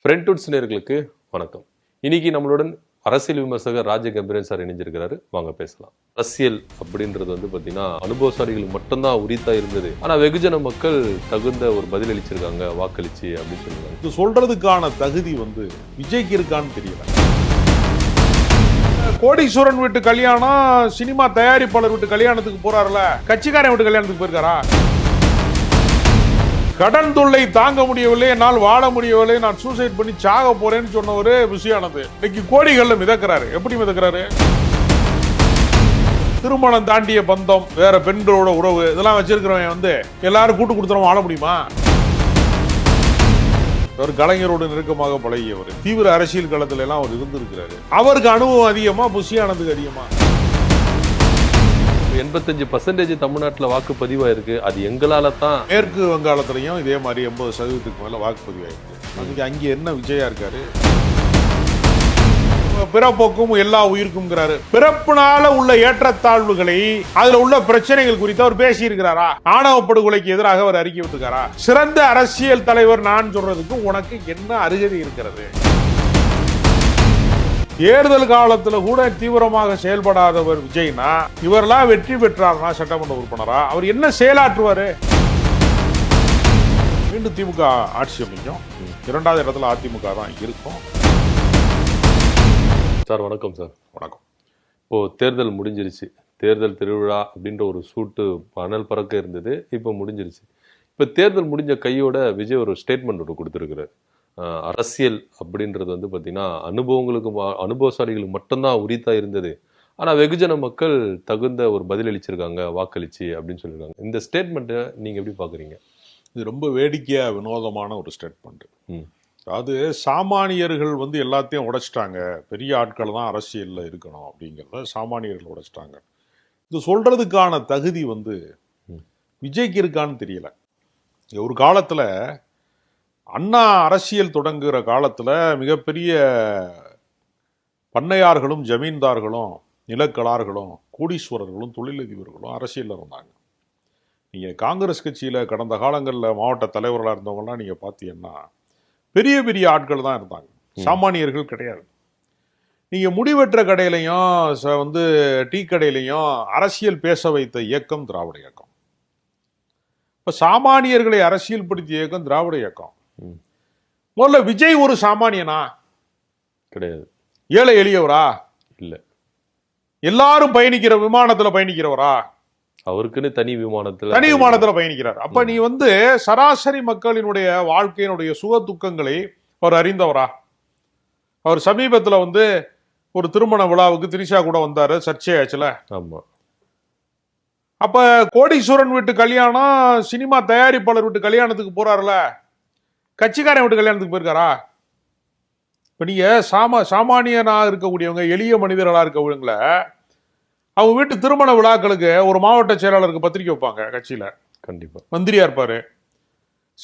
ஃப்ரெண்ட்வுட்ஸ் நேயர்களுக்கு வணக்கம். இன்னைக்கு நம்மளுடன் அரசியல் விமர்சகர் ராஜகம்பீரன் சார் இணைஞ்சிருக்கிறாரு. வாங்க பேசலாம். அரசியல் அப்படின்றது பார்த்தீங்கன்னா அனுபவசாலிகளுக்கு மட்டும்தான் உரித்தா இருந்தது. ஆனா வெகுஜன மக்கள் தகுந்த ஒரு பதில் அளிச்சிருக்காங்க வாக்களிச்சு அப்படின்னு சொல்லுவாங்க. இது சொல்றதுக்கான தகுதி விஜய்க்கு இருக்கான்னு தெரியல. கோடீஸ்வரன் வீட்டு கல்யாணம், சினிமா தயாரிப்பாளர் வீட்டு கல்யாணத்துக்கு போறாருல, கட்சிக்காரன் வீட்டு கல்யாணத்துக்கு போயிருக்காரா? கடன் தொல்லை தாங்க முடியவில்லை, என்னால் வாழ முடியவில்லை, நான் சூசைட் பண்ணி சாக போறேன்னு சொன்ன ஒரு விஷயமானது இன்னைக்கு கோடிகள்ல மிதக்கிறாரு. எப்படி மிதக்கிறாரு? திருமணம் தாண்டிய பந்தம், வேற பெண்களோட உறவு, இதெல்லாம் வச்சிருக்கிறவன் எல்லாரும் கூட்டு கொடுத்துறோம் வாழ முடியுமா? ஒரு கலைஞரோடு நெருக்கமாக பழகியவர், தீவிர அரசியல் களத்துல எல்லாம் அவர் இருந்திருக்கிறாரு. அவருக்கு அனுபவம் அதிகமா, புஷியானதுக்கு அதிகமா. 85% தமிழ்நாட்டில் வாக்கு பதிவாயிருக்கு. அது எங்களால தான். மேற்கு வங்காளத்திலையும் இதே மாதிரி 80% மேல வாக்கு பதிவாயிருக்கு. அங்கே என்ன விஜயா இருக்காரு? பிறப்போக்கும் எல்லா உயிருக்கும்ங்கிறாரு. பிறப்பினால உள்ள ஏற்றத்தாழ்வுகளை, அதுல உள்ள பிரச்சனைகள் குறித்து அவர் பேசி இருக்கிறாரா? ஆணவ படுகொலைக்கு எதிராக அவர் அறிக்கை விட்டுக்காரா? சிறந்த அரசியல் தலைவர் நான் சொல்றதுக்கு உனக்கு என்ன அருகதை இருக்கிறது? தேர்தல் காலத்துல கூட தீவிரமாக செயல்படாதவர் விஜய்னா, இவரெல்லாம் வெற்றி பெற்றார்னா சட்டமன்ற உறுப்பினரா அவர் என்ன செயலாற்றுவாரு? மீண்டும் திமுக ஆட்சி அமைக்கும். 2வது இடத்துல அதிமுக தான் இருக்கும். சார் வணக்கம். சார் வணக்கம். இப்போ தேர்தல் முடிஞ்சிருச்சு. தேர்தல் திருவிழா அப்படின்ற ஒரு சூட்டு அனல் பறக்க இருந்தது. இப்போ முடிஞ்சிருச்சு. இப்போ தேர்தல் முடிஞ்ச கையோட விஜய் ஒரு ஸ்டேட்மெண்ட் ஒன்று கொடுத்துருக்கிறார். அரசியல் அப்படின்றது பார்த்தீங்கன்னா அனுபவசாலிகளுக்கு மட்டும்தான் உரித்தா இருந்தது. ஆனா வெகுஜன மக்கள் தகுந்த ஒரு பதில் அளிச்சிருக்காங்க வாக்களிச்சு அப்படின்னு சொல்லியிருக்காங்க. இந்த ஸ்டேட்மெண்ட்டை நீங்க எப்படி பாக்குறீங்க? இது ரொம்ப வேடிக்கையா வினோதமான ஒரு ஸ்டேட்மெண்ட். அதாவது சாமானியர்கள் எல்லாத்தையும் உடைச்சிட்டாங்க, பெரிய ஆட்கள் தான் அரசியல்ல இருக்கணும் அப்படிங்கிறத சாமானியர்கள் உடைச்சிட்டாங்க. இது சொல்றதுக்கான தகுதி விஜய்க்கு இருக்கான்னு தெரியல. ஒரு காலத்துல அண்ணா அரசியல் தொடங்குகிற காலத்துல மிகப்பெரிய பண்ணையார்களும், ஜமீன்தார்களும், நிலக்கலார்களும், கோடீஸ்வரர்களும், தொழிலதிபர்களும் அரசியல்ல இருந்தாங்க. நீங்க காங்கிரஸ் கட்சியில கடந்த காலங்களில் மாவட்ட தலைவர்களாக இருந்தவங்கலாம் நீங்க பார்த்தீங்கன்னா பெரிய பெரிய ஆட்கள் தான் இருந்தாங்க, சாமானியர்கள் கிடையாது. நீங்க முடிவெற்ற கடையிலையும் டீ கடையிலையும் அரசியல் பேச வைத்த இயக்கம் திராவிட இயக்கம். இப்ப சாமானியர்களை அரசியல் படுத்திய இயக்கம் திராவிட இயக்கம். முதல்ல விஜய் ஒரு சாமானியனா? கிடையாது. ஏழை எளியவரா? இல்ல. எல்லாரும் பயணிக்கிற விமானத்துல பயணிக்கிறவரா? அவருக்குன்னு தனி விமானத்துல பயணிக்கிறார். அப்ப நீ சராசரி மக்களினுடைய வாழ்க்கையினுடைய சுக துக்கங்களை அவர் அறிந்தவரா? அவர் சமீபத்துல ஒரு திருமண விழாவுக்கு திரிஷா கூட வந்தாரு, சர்ச்சையாச்சுல. ஆமா. அப்ப கோடீஸ்வரன் வீட்டு கல்யாணம், சினிமா தயாரிப்பாளர் வீட்டு கல்யாணத்துக்கு போறாருல, கட்சிக்காரன் வீட்டு கல்யாணத்துக்கு போயிருக்காரா? இப்ப நீங்க சாமானியனா இருக்கக்கூடியவங்க, எளிய மனிதர்களா இருக்கவங்கள அவங்க வீட்டு திருமண விழாக்களுக்கு ஒரு மாவட்ட செயலாளருக்கு பத்திரிக்கை வைப்பாங்க கட்சியில. கண்டிப்பா மந்திரியா இருப்பாரு.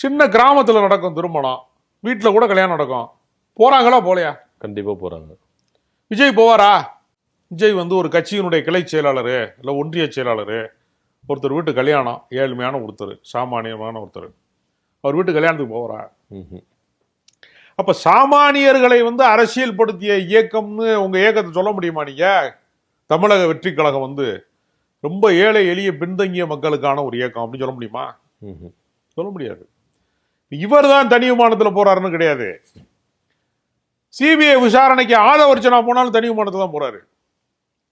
சின்ன கிராமத்துல நடக்கும் திருமணம், வீட்டுல கூட கல்யாணம் நடக்கும். போறாங்களா போலையா? கண்டிப்பா போறாங்க. விஜய் போவாரா? விஜய் ஒரு கட்சியினுடைய கிளை செயலாளரு இல்ல ஒன்றிய செயலாளரு, ஒருத்தர் வீட்டு கல்யாணம், ஏழ்மையான ஒருத்தர், சாமானியமான ஒருத்தர், அவர் வீட்டு கல்யாணத்துக்கு போவாரா? அப்ப சாமானியர்களை அரசியல் படுத்திய இயக்கம்னு உங்க இயக்கத்தை சொல்ல முடியுமா? நீங்க தமிழக வெற்றி கழகம் ரொம்ப ஏழை எளிய பின்தங்கிய மக்களுக்கான ஒரு இயக்கம் அப்படின்னு சொல்ல முடியுமா? சொல்ல முடியாது. இவர் தான் தனி விமானத்துல போறாருன்னு கிடையாது. சிபிஐ விசாரணைக்கு ஆதவர்ச்சனா போனாலும் தனி விமானத்துல தான் போறாரு,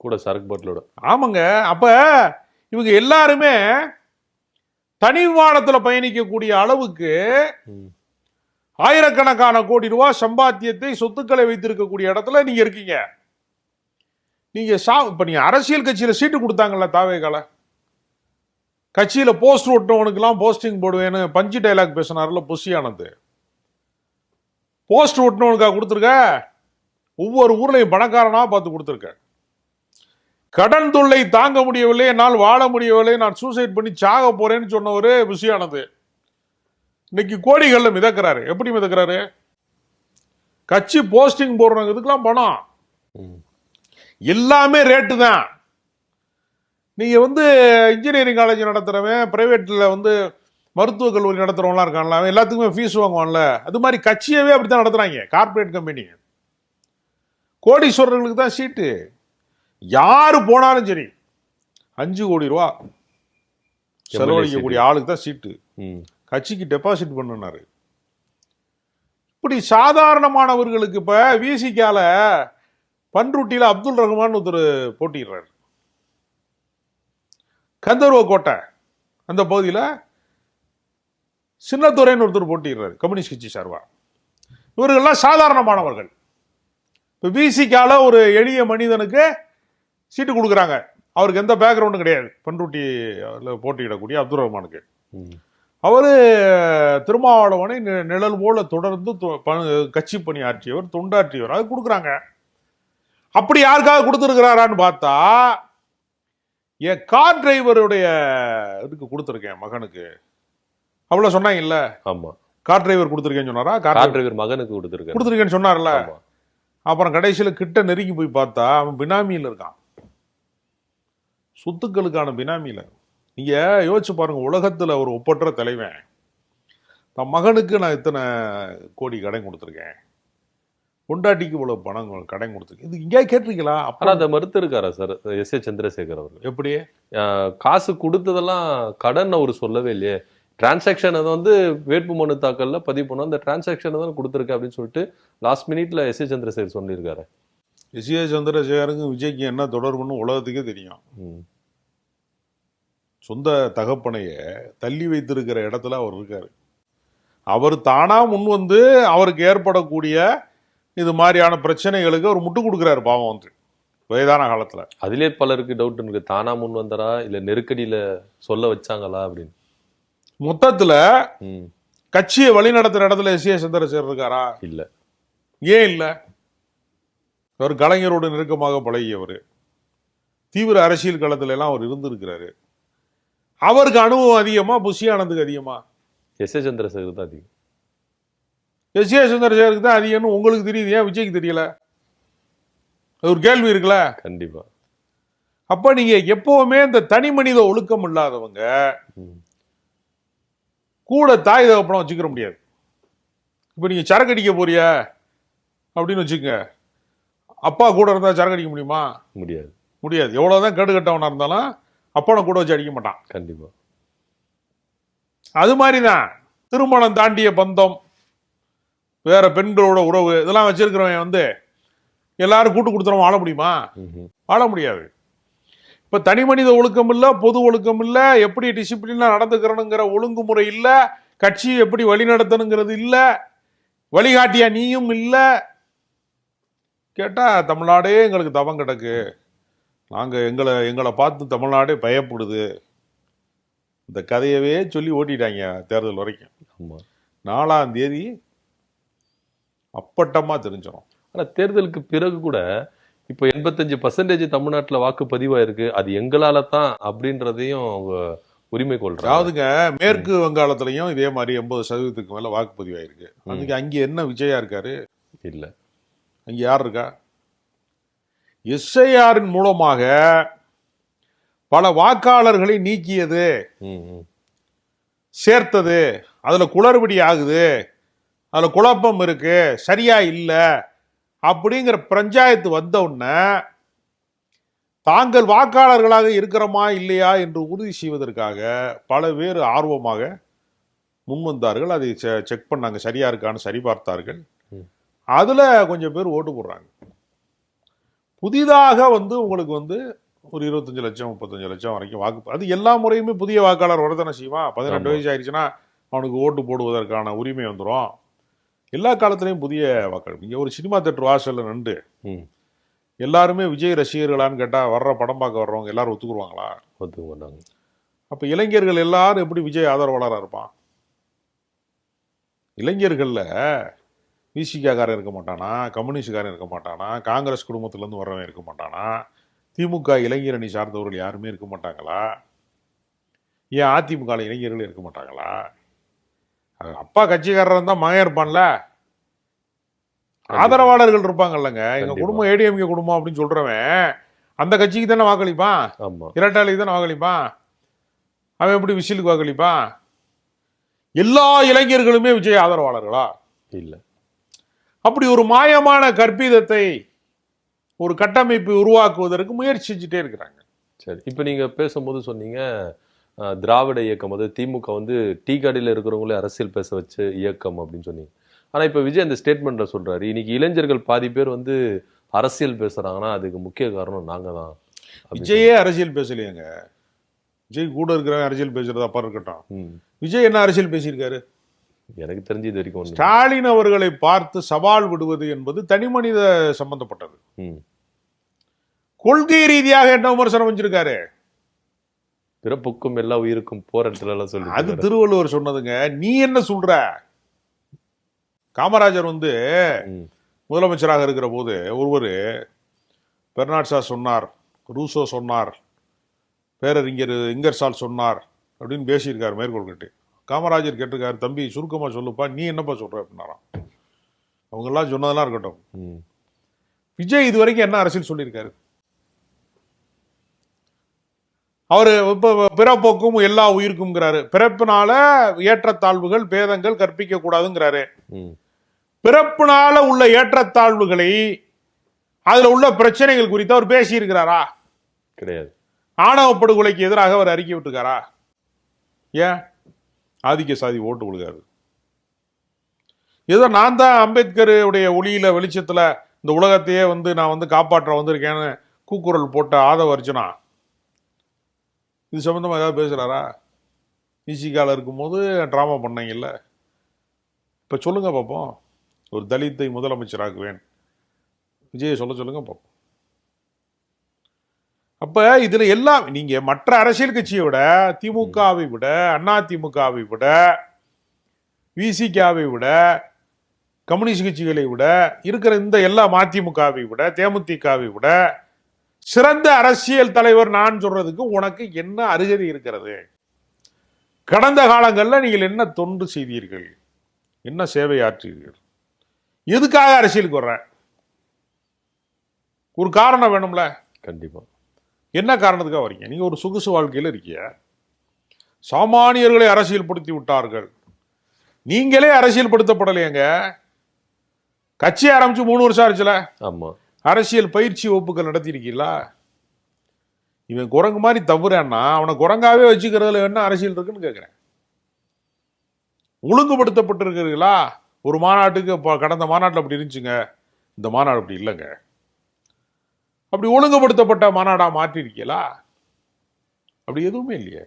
கூட சரக்கு பாட்டிலோட. ஆமாங்க. அப்ப இவங்க எல்லாருமே தனி விமானத்துல பயணிக்கக்கூடிய அளவுக்கு ஆயிரக்கணக்கான கோடி ரூபாய் சம்பாத்தியத்தை, சொத்துக்களை வைத்திருக்கக்கூடிய இடத்துல நீங்க இருக்கீங்க. நீங்க இப்ப நீங்க அரசியல் கட்சியில சீட்டு கொடுத்தாங்கல்ல, தாவேகால கட்சியில போஸ்ட் ஓட்டுறவனுக்கு எல்லாம் போஸ்டிங் போடுவேன்னு பஞ்சு டைலாக் பேசினார்ல புஷியானது. போஸ்ட் ஓட்டுனவனுக்காக கொடுத்துருக்க, ஒவ்வொரு ஊர்லயும் பணக்காரனா பார்த்து கொடுத்துருக்க. கடன் தொல்லை தாங்க முடியவில்லை, என்னால் வாழ முடியவில்லை, நான் சூசைட் பண்ணி சாக போறேன்னு சொன்ன ஒரு விஷயமானது இன்னைக்கு கோடிகள்ல மிதக்கிறாரு. எப்படி மிதக்கிறாரு? கட்சி போஸ்டிங் போடுறதுக்கெல்லாம் பணம், எல்லாமே ரேட்டு தான். நீங்க இன்ஜினியரிங் காலேஜ் நடத்துறவன், பிரைவேட்ல மருத்துவக் கல்லூரி நடத்துறவங்களாம் இருக்கான்ல, அவன் எல்லாத்துக்குமே ஃபீஸ் வாங்குவான்ல, அது மாதிரி கட்சியவே அப்படித்தான் நடத்துறாங்க. கார்பரேட் கம்பெனி கோடீஸ்வரர்களுக்கு தான் சீட்டு. யாரு போனாலும் சரி 5 கோடி ரூபா செலவழிக்கக்கூடிய ஆளுக்கு தான் சீட்டு. கட்சிக்கு டெபாசிட் பண்ணுனாரு. இப்படி சாதாரணமானவர்களுக்கு இப்ப விசிகால பன்ருட்டியில அப்துல் ரஹ்மான் ஒருத்தர் போட்டிடுறாரு. கந்தர்வ கோட்டை அந்த பகுதியில் சின்னத்துறைன்னு ஒருத்தர் போட்டிடுறாரு கம்யூனிஸ்ட் கட்சி சார்பா. இவர்கள்லாம் சாதாரணமானவர்கள். இப்போ விசிகால ஒரு எளிய மனிதனுக்கு சீட்டு கொடுக்குறாங்க. அவருக்கு எந்த பேக்ரவுண்டும் கிடையாது. பன்ருட்டி போட்டியிடக்கூடிய அப்துல் ரஹ்மானுக்கு அவர் திருமாவளவனை நிழல் போல தொடர்ந்து கட்சி பணி ஆற்றியவர், தொண்டாற்றியவர். அது கொடுக்குறாங்க. அப்படி யாருக்காவது கொடுத்துருக்கிறாரான்னு பார்த்தா என் கார் டிரைவருடைய இதுக்கு கொடுத்துருக்கேன் மகனுக்கு. அவ்வளவு சொன்னாங்க இல்ல? ஆமா, கார் டிரைவர் கொடுத்துருக்கேன்னு சொன்னாரா? கார் டிரைவர் மகனுக்கு கொடுத்துருக்கேன்னு சொன்னார்ல. அப்புறம் கடைசியில் கிட்ட நெருங்கி போய் பார்த்தா அவன் பினாமியில் இருக்கான். சொத்துக்களுக்கான பினாமியில. நீங்க யோசிச்சு பாருங்க, உலகத்துல ஒரு ஒப்பற்ற தலைவன் தன் மகனுக்கு நான் இத்தனை கோடி கடன் கொடுத்துருக்கேன், பொண்டாட்டிக்கு இவ்வளவு பணம் கடன் கொடுத்துருக்கேன், இது இங்கே கேட்டிருக்கீங்களா? அப்புறம் அதை மறுத்து இருக்காரா சார் எஸ் ஏ சந்திரசேகர் அவர்கள்? எப்படி காசு கொடுத்ததெல்லாம் கடன் அவர் சொல்லவே இல்லையே. டிரான்சாக்ஷன் அதை வந்து வேட்பு மனு தாக்கல்ல பதிவு பண்ணோம், அந்த டிரான்சாக்ஷனை தான் கொடுத்துருக்கேன் அப்படின்னு சொல்லிட்டு லாஸ்ட் மினிட்ல எஸ் ஏ சந்திரசேகர் சொல்லியிருக்காரு. எஸ் ஏ சந்திரசேகருக்கும் விஜய்க்கு என்ன தொடர்புன்னு உலகத்துக்கே தெரியும். சொந்த தகப்பனைய தள்ளி வைத்திருக்கிற இடத்துல அவர் இருக்காரு. அவர் தானா முன் வந்து அவருக்கு ஏற்படக்கூடிய இது மாதிரியான பிரச்சனைகளுக்கு அவர் முட்டு கொடுக்குறாரு. பாவம் வந்து வயதான காலத்துல. அதிலே பலருக்கு டவுட் இருக்கு, தானா முன் வந்தாரா இல்ல நெருக்கடியில சொல்ல வச்சாங்களா அப்படின்னு. மொத்தத்துல கட்சியை வழி நடத்துற இடத்துல எஸ் ஏ சந்திரசேகர் இருக்காரா? இல்ல. ஏன் இல்ல? அவர் கலைஞரோடு நெருக்கமாக பழகியவர், தீவிர அரசியல் களத்துல எல்லாம் அவர் இருந்திருக்கிறாரு. அவருக்கு அனுபவம் அதிகமா, புஷி ஆனந்துக்கு அதிகமா? எஸ் ஏ சந்திரசேகர் தான் அதிகம். எஸ் ஏ சந்திரசேகருக்கு தான் அதிகம்னு உங்களுக்கு தெரியுது, ஏன் விஜய்க்கு தெரியல? அது ஒரு கேள்வி இருக்குல்ல. கண்டிப்பா. அப்ப நீங்க எப்பவுமே இந்த தனி மனித ஒழுக்கம் இல்லாதவங்க கூட தாய் தகப்பனம் வச்சுக்கிற முடியாது. இப்ப நீங்க சரக்கு அடிக்க போறிய அப்படின்னு வச்சுக்கங்க, அப்பா கூட இருந்தா சரக்கு அடிக்க முடியுமா? முடியாது. முடியாது. எவ்வளவுதான் கேடு கட்டவனா இருந்தாலும் அப்பனை கூட வச்சு அடிக்க மாட்டான். கண்டிப்பா. அது மாதிரிதான் திருமணம் தாண்டிய பந்தம், வேற பெண்களோட உறவு, இதெல்லாம் வச்சிருக்கிறவன் வந்து எல்லாரும் கூட்டு கொடுத்துறவன் வாழ முடியுமா? வாழ முடியாது. இப்ப தனி மனித ஒழுக்கம் இல்ல, பொது ஒழுக்கம் இல்ல, எப்படி டிசிப்ளினா நடந்துக்கிறனுங்கிற ஒழுங்குமுறை இல்ல, கட்சி எப்படி வழி நடத்தணுங்கிறது இல்ல, வழிகாட்டியா நீயும் இல்ல. கேட்டா தமிழ்நாடே எங்களுக்கு தவம் கிடக்கு, நாங்க எங்களை பார்த்து தமிழ்நாடே பயப்படுது, இந்த கதையவே சொல்லி ஓட்டிட்டாங்க தேர்தல் வரைக்கும். 4ஆம் தேதி அப்பட்டமா தெரிஞ்சிடும். ஆனா தேர்தலுக்கு பிறகு கூட இப்போ 85% தமிழ்நாட்டுல வாக்கு பதிவாயிருக்கு, அது எங்களால தான் அப்படின்றதையும் அவங்க உரிமை கொள்றாங்க. அதாவதுங்க, மேற்கு வங்காளத்திலையும் இதே மாதிரி 80% மேல வாக்குப்பதிவு ஆயிருக்கு. அதுக்கு அங்க என்ன விஜயா இருக்காரு? இல்ல. அங்க யார் இருக்கா? எஸ்ஐஆரின் மூலமாக பல வாக்காளர்களை நீக்கியது, சேர்த்தது, அதுல குளறுபடி ஆகுது, அதுல குழப்பம் இருக்கு, சரியா இல்ல அப்படிங்கிற பஞ்சாயத்து வந்த உடனே தாங்கள் வாக்காளர்களாக இருக்கிறோமா இல்லையா என்று உறுதி செய்வதற்காக பல பேர் ஆர்வமாக முன்வந்தார்கள். அதை செக் பண்ணாங்க, சரியா இருக்கான்னு சரி பார்த்தார்கள். அதுல கொஞ்சம் பேர் ஓட்டு போடுறாங்க. புதிதாக வந்து உங்களுக்கு வந்து ஒரு 25 லட்சம் 35 லட்சம் வரைக்கும் வாக்கு, அது எல்லா முறையுமே புதிய வாக்காளர் வரதானே செய்வான். 18 வயசு ஆயிடுச்சுன்னா அவனுக்கு ஓட்டு போடுவதற்கான உரிமை வந்துடும். எல்லா காலத்திலையும் புதிய வாக்காளர். இங்கே ஒரு சினிமா தேட்டர் வாசல்ல நின்று எல்லாருமே விஜய் ரசிகர்களான்னு கேட்டால் வர்ற படம் பார்க்க வர்றவங்க எல்லாரும் ஒத்துக்குருவாங்களா? ஒத்துக்க மாட்டாங்க. அப்போ இளைஞர்கள் எல்லாரும் எப்படி விஜய் ஆதரவாளராக இருப்பான்? இளைஞர்களில் விசிகாரன் இருக்க மாட்டானா, கம்யூனிஸ்டுக்காரன் இருக்க மாட்டானா, காங்கிரஸ் குடும்பத்திலேருந்து வர்றவன் இருக்க மாட்டானா, திமுக இளைஞர் அணி சார்ந்தவர்கள் யாருமே இருக்க மாட்டாங்களா? ஏன் அதிமுக இளைஞர்கள் இருக்க மாட்டாங்களா? அப்பா கட்சிக்காரர் இருந்தா மகன் இருப்பான்ல, ஆதரவாளர்கள் இருப்பாங்கல்லங்க. எங்க குடும்பம் ஏடிஎம்கே குடும்பம் அப்படின்னு சொல்றவன் அந்த கட்சிக்கு தானே வாக்களிப்பான், இரட்டாளிக்கு தானே வாக்களிப்பான். அவன் எப்படி விசிலுக்கு வாக்களிப்பான்? எல்லா இளைஞர்களுமே விஜய் ஆதரவாளர்களா? இல்ல. அப்படி ஒரு மாயமான கற்பிதத்தை ஒரு கட்டமைப்பு உருவாக்குவதற்கு முயற்சி செஞ்சுட்டே இருக்கிறாங்க. சரி, இப்ப நீங்க பேசும்போது சொன்னீங்க திராவிட இயக்கம், அது திமுக வந்து டீ கடையில் இருக்கிறவங்களே அரசியல் பேச வச்ச இயக்கம் அப்படின்னு சொன்னீங்க. ஆனா இப்ப விஜய் அந்த ஸ்டேட்மெண்ட்ல சொல்றாரு, இன்னைக்கு இளைஞர்கள் பாதி பேர் வந்து அரசியல் பேசுறாங்கன்னா அதுக்கு முக்கிய காரணம் நாங்க தான். விஜயே அரசியல் பேசலையேங்க. விஜய் கூட இருக்கிறவங்க அரசியல் பேசுறது அப்பா இருக்கட்டும். விஜய் என்ன அரசியல் பேசியிருக்காரு? எனக்கு தெரிஞ்சு இது வரைக்கும் ஸ்டாலின் அவர்களை பார்த்து சவால் விடுவது என்பது தனி மனித சம்பந்தப்பட்டது. கொள்கை ரீதியாக என்ன விமர்சனம் வச்சிருக்காரு? பிறப்புக்கும் எல்லா உயிருக்கும் போற இடத்துல எல்லாம் சொல்லி, அது திருவள்ளுவர் சொன்னதுங்க. நீ என்ன சொல்ற? காமராஜர் வந்து முதலமைச்சராக இருக்கிற போது ஒருவர் பெர்னாட்ஷா சொன்னார், ரூசோ சொன்னார், பேரறிஞர் இங்கர்சால் சொன்னார் அப்படின்னு பேசியிருக்காரு மேற்கோள் கட்டி. காமராஜர் கேட்டிருக்காரு, தம்பி சுருக்கமா சொல்லுப்பா, நீ என்னப்பா சொல்ற அப்படின்னாராம். அவங்க எல்லாம் சொன்னதெல்லாம் இருக்கட்டும், விஜய் இது வரைக்கும் என்ன அரசியல் சொல்லியிருக்காரு? அவரு இப்ப பிறப்போக்கும் எல்லா உயிருக்கும்ங்கிறாரு. பிறப்பினால ஏற்றத்தாழ்வுகள் பேதங்கள் கற்பிக்க கூடாதுங்கிறாரு. பிறப்பினால உள்ள ஏற்றத்தாழ்வுகளை, அதுல உள்ள பிரச்சனைகள் குறித்து அவர் பேசி இருக்கிறாரா? கிடையாது. ஆணவ படுகொலைக்கு எதிராக அவர் அறிக்கை விட்டுருக்காரா? ஏன்? ஆதிக்க சாதி ஓட்டு விழுகாது. ஏதோ நான் தான் அம்பேத்கர் உடைய ஒளியில வெளிச்சத்துல இந்த உலகத்தையே வந்து நான் வந்து காப்பாற்ற வந்திருக்கேன்னு கூக்குரல் போட்ட ஆதவ அர்ஜுனா இது சம்பந்தமா ஏதாவது பேசுறாரா? இசிகால இருக்கும்போது டிராமா பண்ணீங்கல்ல, இப்ப சொல்லுங்க பார்ப்போம். ஒரு தலித்தை முதலமைச்சராக்குவேன் விஜயை சொல்லுங்க பார்ப்போம். அப்ப இதுல எல்லாம் நீங்க மற்ற அரசியல் கட்சியை விட, திமுகவை விட, அண்ணா திமுகவை விட, விசிகாவை விட, கம்யூனிஸ்ட் கட்சிகளை விட இருக்கிற இந்த எல்லா மதிமுகவை விட, தேமுதிகவை விட சிறந்த அரசியல் தலைவர் நான் சொல்றதுக்கு உனக்கு என்ன அருகதை இருக்கிறது? கடந்த காலங்களில் நீங்கள் என்ன தொண்டு செய்தீர்கள்? என்ன சேவை ஆற்றீர்கள்? எதுக்காக அரசியலுக்கு வர்ற? ஒரு காரணம் வேணும்ல. கண்டிப்பா. என்ன காரணத்துக்காக வரீங்க? நீங்க ஒரு சொகுசு வாழ்க்கையில் இருக்கீங்க. சாமானியர்களை அரசியல் படுத்தி விட்டார்கள். நீங்களே அரசியல் படுத்தப்படலையங்க. கட்சி ஆரம்பிச்சு 3 வருஷம் ஆச்சுல. ஆமா. அரசியல் பயிற்சி வகுப்புகள் நடத்திருக்கீங்களா? இவன் குரங்கு மாதிரி தவறான்னா அவனை குரங்காவே வச்சுக்கிறதுல என்ன அரசியல் இருக்குன்னு கேட்கிறேன். ஒழுங்குபடுத்தப்பட்டிருக்கிறீங்களா? ஒரு மாநாட்டுக்கு கடந்த மாநாட்டில் அப்படி இருந்துச்சுங்க, இந்த மாநாடு அப்படி இல்லைங்க. அப்படி ஒழுங்குபடுத்தப்பட்ட மாநாடா மாற்றிருக்கீங்களா? அப்படி எதுவுமே இல்லையே.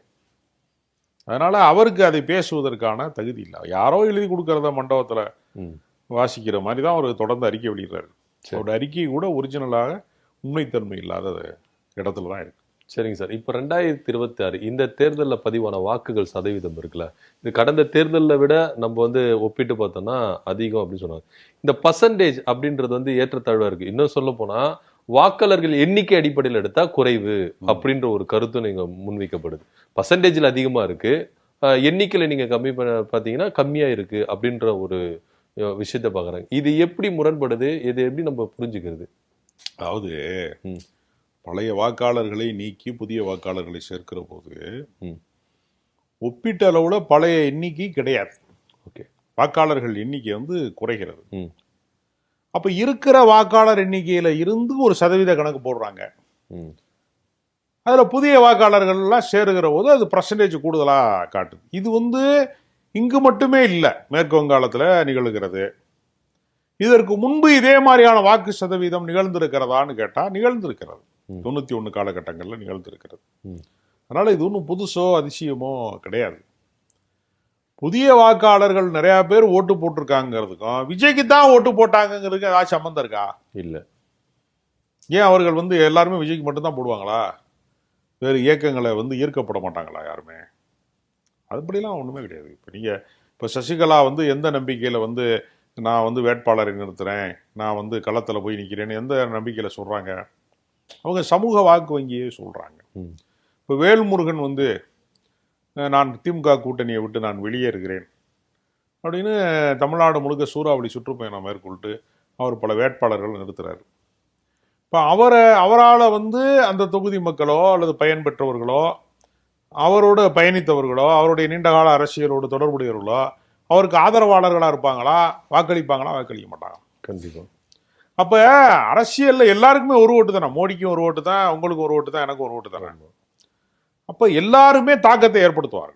அதனால அவருக்கு அதை பேசுவதற்கான தகுதி இல்லை. யாரோ எழுதி கொடுக்கறத மண்டபத்துல வாசிக்கிற மாதிரி தான் அவர் தொடர்ந்து அறிக்கை வெளியிடுறாரு. அவருடைய அறிக்கை கூட ஒரிஜினலாக உண்மைத்தன்மை இல்லாத இடத்துல தான் இருக்கு. சரிங்க சார். இப்போ 2026 இந்த தேர்தலில் பதிவான வாக்குகள் சதவீதம் இருக்குல்ல, இது கடந்த தேர்தலில் விட நம்ம வந்து ஒப்பிட்டு பார்த்தோம்னா அதிகம் அப்படின்னு சொன்னாங்க. இந்த பர்சன்டேஜ் அப்படின்றது வந்து ஏற்றத்தாழ்வாக இருக்கு. இன்னும் சொல்ல போனா வாக்காளர்கள் எண்ணிக்கை அடிப்படையில் எடுத்தா குறைவு அப்படின்ற ஒரு கருத்து நீங்க முன்வைக்கப்படுது. பர்சன்டேஜில் அதிகமா இருக்கு, எண்ணிக்கையில நீங்க கம்மி பார்த்தீங்கன்னா கம்மியா இருக்கு அப்படின்ற ஒரு விஷயத்த பாக்குறாங்க. இது எப்படி முரண்படுது? இது எப்படி நம்ம புரிஞ்சுக்கிறது? அதாவது பழைய வாக்காளர்களை நீக்கி புதிய வாக்காளர்களை சேர்க்கிற போது ஒப்பீட்டு அளவுல பழைய எண்ணிக்கை கிடையாது. ஓகே, வாக்காளர்கள் எண்ணிக்கை வந்து குறைகிறது. அப்ப இருக்கிற வாக்காளர் எண்ணிக்கையில இருந்து ஒரு சதவீத கணக்கு போடுறாங்க. அதுல புதிய வாக்காளர்கள் எல்லாம் சேருகிற போது அது பர்சன்டேஜ் கூடுதலா காட்டுது. இது வந்து இங்கு மட்டுமே இல்லை, மேற்கு வங்காளத்துல நிகழ்கிறது. இதற்கு முன்பு இதே மாதிரியான வாக்கு சதவீதம் நிகழ்ந்திருக்கிறதான்னு கேட்டா நிகழ்ந்திருக்கிறது. 91 காலகட்டங்கள்ல நிகழ்ந்திருக்கிறது. அதனால இது ஒன்றும் புதுசோ அதிசயமோ கிடையாது. புதிய வாக்காளர்கள் நிறைய பேர் ஓட்டு போட்டிருக்காங்கிறதுக்கும் விஜய்க்கு தான் ஓட்டு போட்டாங்கிறதுக்கு ஏதாவது சம்பந்தம் இருக்கா? இல்ல. ஏன் அவர்கள் வந்து எல்லாருமே விஜய்க்கு மட்டும்தான் போடுவாங்களா? வேறு இயக்கங்களை வந்து ஈர்க்கப்பட மாட்டாங்களா யாருமே? அதுபடிலாம் ஒன்றுமே கிடையாது. இப்போ சசிகலா வந்து எந்த நம்பிக்கையில் வந்து நான் வந்து வேட்பாளரை நிறுத்துறேன், நான் வந்து களத்தில் போய் நிற்கிறேன்னு எந்த நம்பிக்கையில் சொல்கிறாங்க? அவங்க சமூக வாக்கு வங்கியே சொல்கிறாங்க. இப்போ வேல்முருகன் வந்து நான் திமுக கூட்டணியை விட்டு நான் வெளியேறுகிறேன் அப்படின்னு தமிழ்நாடு முழுக்க சூறாவளி சுற்றுப்பயணம் மேற்கொண்டு அவர் பல வேட்பாளர்கள் நிறுத்துறாரு. இப்போ அவரால் வந்து அந்த தொகுதி மக்களோ அல்லது பயன்பெற்றவர்களோ அவரோட பயணித்தவர்களோ அவருடைய நீண்டகால அரசியலோடு தொடர்புடையவர்களோ அவருக்கு ஆதரவாளர்களா இருப்பாங்களா, வாக்களிப்பாங்களா, வாக்களிக்க மாட்டாங்க. கண்டிப்பா. அப்ப அரசியல்ல எல்லாருக்குமே ஒரு ஓட்டு தானே. மோடிக்கும் ஒரு ஓட்டு தான், உங்களுக்கு ஒரு ஓட்டு தான், எனக்கு ஒரு ஓட்டு தானே. அப்ப எல்லாருமே தாக்கத்தை ஏற்படுத்துவார்.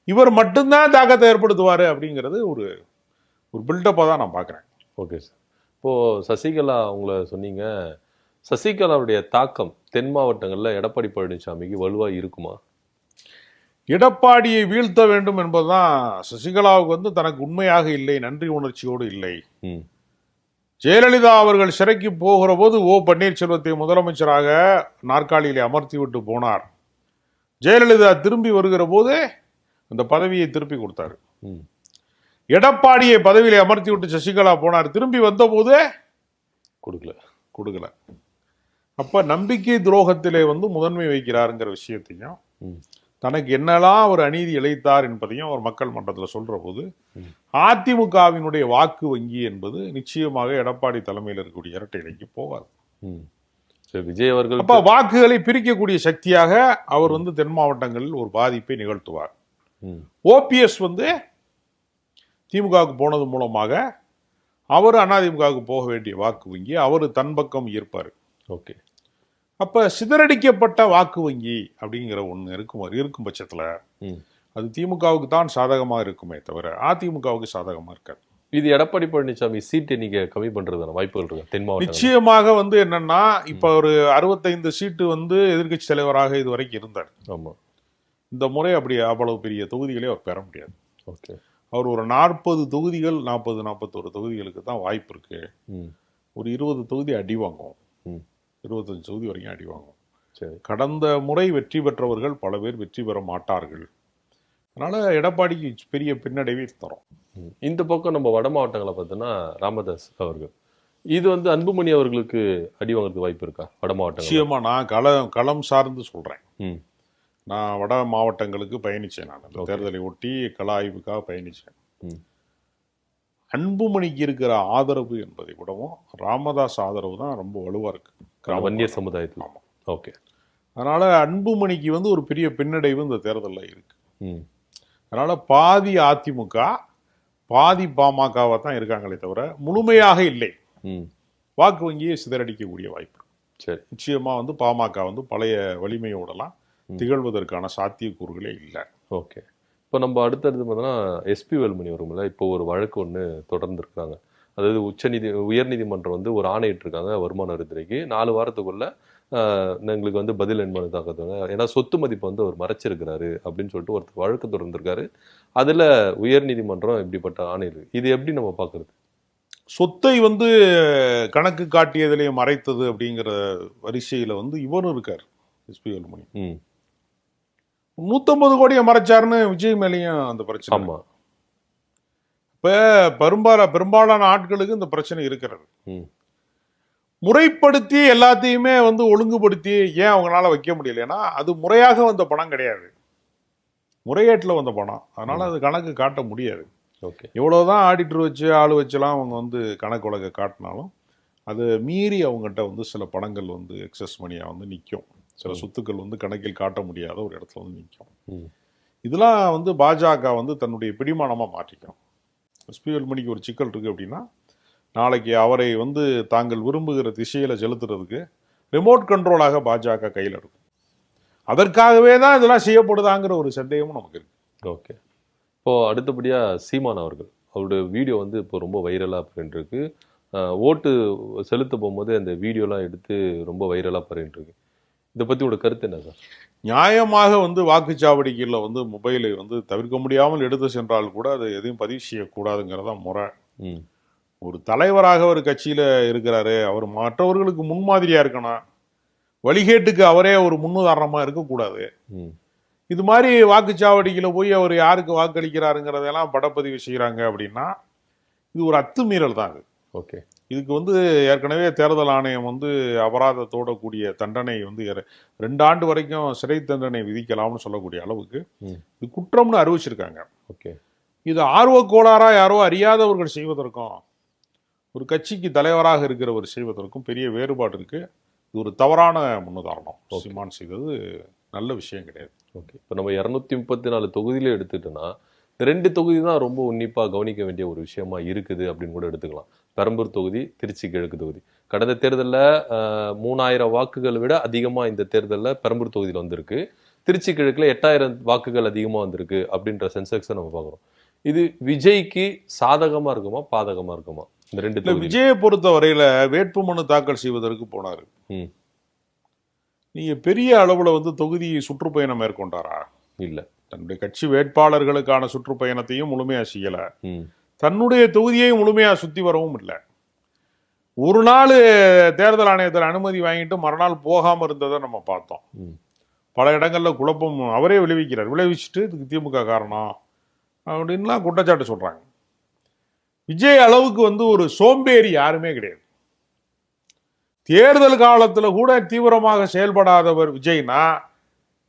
இவர் மட்டும்தான் தாக்கத்தை ஏற்படுத்துவாரு அப்படிங்கிறது ஒரு ஒரு பில்டப்பா தான் நான் பாக்குறேன். Okay sir. இப்போ சசிகலா உங்களை சொன்னீங்க, சசிகலாவுடைய தாக்கம் தென் மாவட்டங்கள்ல எடப்பாடி பழனிசாமிக்கு வலுவா இருக்குமா? எடப்பாடியை வீழ்த்த வேண்டும் என்பதுதான் சசிகலாவுக்கு தனக்கு உண்மையாக இல்லை, நன்றி உணர்ச்சியோடு இல்லை. ஜெயலலிதா அவர்கள் சிறைக்கு போகிற போது ஓ பன்னீர்செல்வத்தை முதலமைச்சராக நாற்காலியிலே அமர்த்தி விட்டு போனார். ஜெயலலிதா திரும்பி வருகிற போது அந்த பதவியை திருப்பி கொடுத்தாரு. எடப்பாடியை பதவியிலே அமர்த்தி விட்டு சசிகலா போனார், திரும்பி வந்த போது கொடுக்கல. அப்ப நம்பிக்கை துரோகத்திலே முதன்மை வைக்கிறாருங்கிற விஷயத்தையும், தனக்கு என்னெல்லாம் ஒரு அநீதி இழைத்தார் என்பதையும் அவர் மக்கள் மன்றத்தில் சொல்ற போது, அதிமுகவினுடைய வாக்கு வங்கி என்பது நிச்சயமாக எடப்பாடி தலைமையில் இருக்கக்கூடிய இரட்டை இலைக்கு போகாது. விஜய் அவர்கள் அப்ப வாக்குகளை பிரிக்கக்கூடிய சக்தியாக அவர் தென் மாவட்டங்களில் ஒரு பாதிப்பை நிகழ்த்துவார். ஓபிஎஸ் திமுகவுக்கு போனது மூலமாக அவர் அதிமுகவுக்கு போக வேண்டிய வாக்கு வங்கி அவர் தன் பக்கம் ஈர்ப்பார். ஓகே. அப்ப சிதறடிக்கப்பட்ட வாக்கு வங்கி அப்படிங்கிற ஒண்ணு இருக்கும் பட்சத்துல அது திமுகவுக்கு தான் சாதகமாக இருக்குமே தவிர அதிமுகவுக்கு சாதகமா இருக்காது. இது எடப்பாடி பழனிசாமி சீட்டு நீங்க கம்மி பண்றதான வாய்ப்புகள் இருக்கு தென் மாவட்டம்? நிச்சயமாக என்னன்னா, இப்ப ஒரு 65 சீட்டு எதிர்கட்சி தலைவராக இது வரைக்கும் இருந்தார். ஆமா. இந்த முறை அப்படி அவ்வளவு பெரிய தொகுதிகளே அவர் பெற முடியாது. ஓகே. அவர் ஒரு 40 தொகுதிகள் 41 தொகுதிகளுக்கு தான் வாய்ப்பு இருக்கு. ஒரு 20 தொகுதி அடி வாங்கும், 25 தொகுதி வரைக்கும் அடி வாங்கும். கடந்த முறை வெற்றி பெற்றவர்கள் பல பேர் வெற்றி பெற மாட்டார்கள். அதனால எடப்பாடிக்கு பெரிய பின்னடைவை தரும். இந்த பக்கம் நம்ம வட மாவட்டங்களை பார்த்தோம்னா ராமதாஸ் அவர்கள், இது அன்புமணி அவர்களுக்கு அடி வாங்குறதுக்கு வாய்ப்பு இருக்கா வட மாவட்டம்? நிச்சயமா. நான் களம் சார்ந்து சொல்றேன். நான் வட மாவட்டங்களுக்கு பயணிச்சேன். நான் அந்த தேர்தலை ஒட்டி கள ஆய்வுக்காக பயணிச்சேன். அன்புமணிக்கு இருக்கிற ஆதரவு என்பதை விடவும் ராமதாஸ் ஆதரவு தான் ரொம்ப வலுவா இருக்கு வன்னியர் சமுதாயத்தில். ஆமா. ஓகே. அதனால அன்புமணிக்கு ஒரு பெரிய பின்னடைவு இந்த தேர்தலில் இருக்கு. அதனால பாதி அதிமுக பாதி பாமகவா தான் இருக்காங்களே தவிர முழுமையாக இல்லை. வாக்கு வங்கியை சிதறடிக்கக்கூடிய வாய்ப்பு. சரி. நிச்சயமா பாமக பழைய வலிமையோடலாம் திகழ்வதற்கான சாத்தியக்கூறுகளே இல்லை. ஓகே. இப்போ நம்ம அடுத்தடுத்து பார்த்தோம்னா எஸ்பி வேலுமணி வரும்ல, இப்போ ஒரு வழக்கு ஒன்று தொடர்ந்து இருக்காங்க. அதாவது உயர்நீதிமன்றம் ஒரு ஆணையிட்டிருக்காங்க வருமான வரித்துறைக்கு 4 வாரத்துக்குள்ள எங்களுக்கு பதில் என்பது தாக்கத்துங்க. ஏன்னா சொத்து மதிப்பு அவர் மறைச்சிருக்கிறாரு அப்படின்னு சொல்லிட்டு ஒருத்தர் வழக்கு தொடர்ந்துருக்காரு. அதுல உயர்நீதிமன்றம் இப்படிப்பட்ட ஆணை இருக்கு. இது எப்படி நம்ம பாக்குறது? சொத்தை கணக்கு காட்டியதிலேயே மறைத்தது அப்படிங்கிற வரிசையில இவரும் இருக்காரு எஸ்பி வேலுமணி. 150 கோடியை மறைச்சாருன்னு விஜய் மேலேயும் அந்த பிரச்சனை. ஆமா. இப்ப பெரும்பாலான ஆட்களுக்கு இந்த பிரச்சனை இருக்கிறது. முறைப்படுத்தி எல்லாத்தையுமே ஒழுங்குபடுத்தி ஏன் அவங்களால வைக்க முடியலன்னா அது முறையாக வந்த பணம் கிடையாது, முறையேட்டில் வந்த பணம். அதனால அது கணக்கு காட்ட முடியாது. எவ்வளவுதான் ஆடிட்டர் வச்சு ஆளு வச்சுலாம் அவங்க கணக்கு வழக்கை காட்டினாலும் அதை மீறி அவங்ககிட்ட சில பணங்கள் எக்ஸஸ் மணியா நிற்கும். சில சொத்துக்கள் கணக்கில் காட்ட முடியாத ஒரு இடத்துல நிற்கும். இதெல்லாம் பாஜக தன்னுடைய பிடிமானமா மாற்றிக்கும். எஸ்பி வேலுமணிக்கு ஒரு சிக்கல் இருக்கு அப்படின்னா, நாளைக்கு அவரை தாங்கள் விரும்புகிற திசையில செலுத்துறதுக்கு ரிமோட் கண்ட்ரோலாக பாஜக கையில் இருக்கும். அதற்காகவே தான் இதெல்லாம் செய்யப்படுதாங்கிற ஒரு சந்தேகமும் நமக்கு இருக்கு. ஓகே. இப்போ அடுத்தபடியா சீமான் அவர்கள், அவருடைய வீடியோ இப்போ ரொம்ப வைரலா பண்ணிட்டு இருக்கு. ஓட்டு செலுத்த போகும்போது அந்த வீடியோலாம் எடுத்து ரொம்ப வைரலா பண்ணிட்டு இருக்கு. இதை பத்தி உங்களோட கருத்து என்ன சார்? நியாயமாக வாக்குச்சாவடிகளில் மொபைலை தவிர்க்க முடியாமல் எடுத்து சென்றால் கூட அதை எதையும் பதிவு செய்யக்கூடாதுங்கிறதா முறை. ஒரு தலைவராக ஒரு கட்சியில இருக்கிறாரு, அவர் மற்றவர்களுக்கு முன்மாதிரியா இருக்கணும், வழிகேட்டுக்கு அவரே ஒரு முன்னுதாரணமா இருக்கக்கூடாது. இது மாதிரி வாக்குச்சாவடிகளை போய் அவர் யாருக்கு வாக்களிக்கிறாருங்கிறதெல்லாம் படப்பதிவு செய்யறாங்க அப்படின்னா இது ஒரு அத்துமீறல் தான். அது ஓகே. இதுக்கு ஏற்கனவே தேர்தல் ஆணையம் அபராதத்தோட கூடிய தண்டனை 2 ஆண்டு வரைக்கும் சிறை தண்டனை விதிக்கலாம்னு சொல்லக்கூடிய அளவுக்கு இது குற்றம்னு அறிவிச்சிருக்காங்க. ஓகே. இது ஆர்வ கோளாறா யாரோ அறியாதவர்கள் செய்வதற்கும் ஒரு கட்சிக்கு தலைவராக இருக்கிறவர் செய்வதற்கும் பெரிய வேறுபாடு இருக்கு. இது ஒரு தவறான முன்னுதாரணம். சீமான் செய்தது நல்ல விஷயம் கிடையாது. ஓகே, இப்போ நம்ம 234 தொகுதியில எடுத்துட்டோம்னா 2 தொகுதி தான் ரொம்ப உன்னிப்பா கவனிக்க வேண்டிய ஒரு விஷயமா இருக்குது அப்படின்னு கூட எடுத்துக்கலாம். பெரம்பூர் தொகுதி, திருச்சி கிழக்கு தொகுதி. கடந்த தேர்தல்ல 3000 வாக்குகள் விட அதிகமா இந்த தேர்தல்ல பெரம்பூர் தொகுதியில வந்திருக்கு. திருச்சி கிழக்குல 8000 வாக்குகள் அதிகமா வந்திருக்கு அப்படின்ற சென்செக்ஸை நம்ம பார்க்குறோம். இது விஜய்க்கு சாதகமா இருக்குமா, பாதகமா இருக்குமா? இந்த 2 தொகுதி. விஜயை பொறுத்த வரையில வேட்புமனு தாக்கல் செய்வதற்கு போனாரு. ம். நீங்க பெரிய அளவுல வந்து தொகுதி சுற்றுப்பயணம் மேற்கொண்டாரா? இல்ல. தன்னுடைய கட்சி வேட்பாளர்களுக்கான சுற்றுப்பயணத்தையும் முழுமையா செய்யல. ம். தன்னுடைய தொகுதியையும் முழுமையா சுத்தி வரவும் இல்லை. ஒரு நாள் தேர்தல் ஆணையத்தில் அனுமதி வாங்கிட்டு மறுநாள் போகாம இருந்ததை நம்ம பார்த்தோம். ம். பல இடங்கள்ல குழப்பம் அவரே விளைவிக்கிறார். விளைவிச்சுட்டு இதுக்கு திமுக காரணம் அப்படின்லாம் குற்றச்சாட்டு சொல்றாங்க. விஜய் அளவுக்கு வந்து ஒரு சோம்பேறி யாருமே கிடையாது. தேர்தல் காலத்துல கூட தீவிரமாக செயல்படாதவர் விஜய்னா,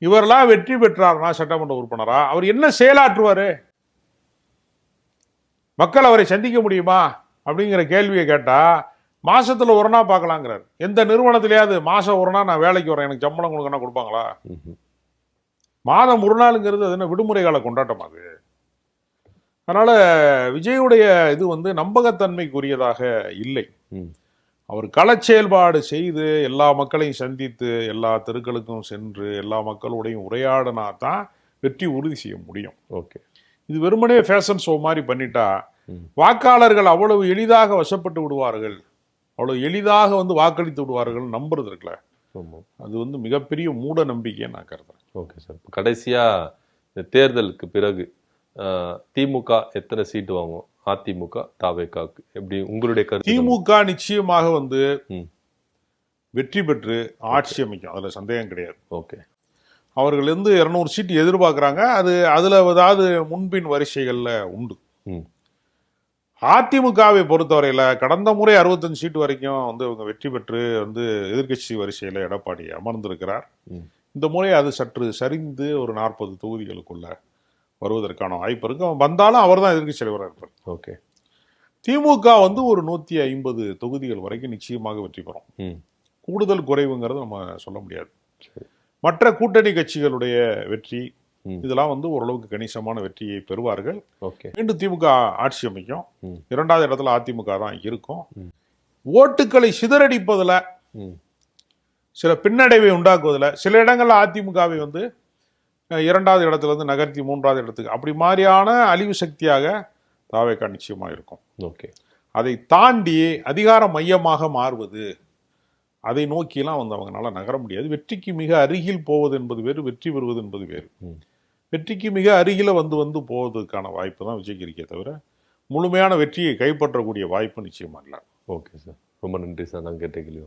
இவரெல்லாம் வெற்றி பெற்றார்னா சட்டமன்ற உறுப்பினரா அவர் என்ன செயலாற்றுவாரு? மக்கள் அவரை சந்திக்க முடியுமா அப்படிங்கிற கேள்வியை கேட்டா மாசத்துல ஒரு நாள் பார்க்கலாங்கிறார். எந்த நிறுவனத்திலேயாவது மாசம் ஒரு நாள் நான் வேலைக்கு வரேன் எனக்கு சம்பளம் கொடுக்கணும் கொடுப்பாங்களா? மாதம் ஒரு நாளுங்கிறது அது என்ன விடுமுறை கால கொண்டாட்டம் அது? அதனால விஜயுடைய இது வந்து நம்பகத்தன்மைக்குரியதாக இல்லை. அவர் கள செயல்பாடு செய்து எல்லா மக்களையும் சந்தித்து எல்லா தெருக்களுக்கும் சென்று எல்லா மக்களோடையும் உரையாடினா தான் வெற்றி உறுதி செய்ய முடியும். ஓகே, இது வெறுமனே ஃபேஷன் ஷோ மாதிரி பண்ணிட்டா வாக்காளர்கள் அவ்வளவு எளிதாக வசப்பட்டு விடுவார்கள், அவ்வளவு எளிதாக வந்து வாக்களித்து விடுவார்கள் நம்புறது இருக்குல்ல, அது வந்து மிகப்பெரிய மூட நம்பிக்கையை நான் கருதுறேன். ஓகே சார், இப்போ இந்த தேர்தலுக்கு பிறகு திமுக எத்தனை சீட்டு வாங்கும், அதிமுக தாவேகாக்கு எப்படி உங்களுடைய கருத்து? திமுக நிச்சயமாக வந்து வெற்றி பெற்று ஆட்சி அமைக்கும், அதுல சந்தேகம் கிடையாது. ஓகே, அவர்கள் வந்து 200 சீட்டு எதிர்பார்க்குறாங்க. அதுல ஏதாவது முன்பின் வரிசைகள்ல உண்டு. அதிமுகவை பொறுத்தவரையில கடந்த முறை 65 சீட்டு வரைக்கும் வந்து அவங்க வெற்றி பெற்று வந்து எதிர்கட்சி வரிசையில எடப்பாடி அமர்ந்திருக்கிறார். இந்த முறை அது சற்று சரிந்து ஒரு 40 தொகுதிகளுக்குள்ள வருவதற்கான வாய்ப்பு இருக்கு. வந்தாலும் அவர் தான் எதிர்கட்சி தலைவராக இருப்பார். ஓகே, திமுக வந்து ஒரு 150 தொகுதிகள் வரைக்கும் நிச்சயமாக வெற்றி பெறும். கூடுதல் குறைவுங்கிறது நம்ம சொல்ல முடியாது. மற்ற கூட்டணி கட்சிகளுடைய வெற்றி இதெல்லாம் வந்து ஓரளவுக்கு கணிசமான வெற்றியை பெறுவார்கள். மீண்டும் திமுக ஆட்சி அமைக்கும். 2வது இடத்துல அதிமுக தான் இருக்கும். ஓட்டுக்களை சிதறடிப்பதுல சில பின்னடைவை உண்டாக்குவதில் சில இடங்கள்ல அதிமுகவை வந்து 2வது இடத்துல இருந்து நகர்த்தி 3வது இடத்துக்கு அப்படி மாதிரியான அழிவு சக்தியாக தாவேகா நிச்சயமா இருக்கும். ஓகே, அதை தாண்டி அதிகார மையமாக மாறுவது அதை நோக்கிலாம் வந்து அவங்களால நகர முடியாது. வெற்றிக்கு மிக அருகில் போவது என்பது வேறு, வெற்றி பெறுவது என்பது வேறு. வெற்றிக்கு மிக அருகில வந்து போவதற்கான வாய்ப்பு தான் விஜய்க்கு இருக்கே தவிர முழுமையான வெற்றியை கைப்பற்றக்கூடிய வாய்ப்பு நிச்சயமா இல்லை. ஓகே சார், ரொம்ப நன்றி சார். நான் கேட்ட கேள்வி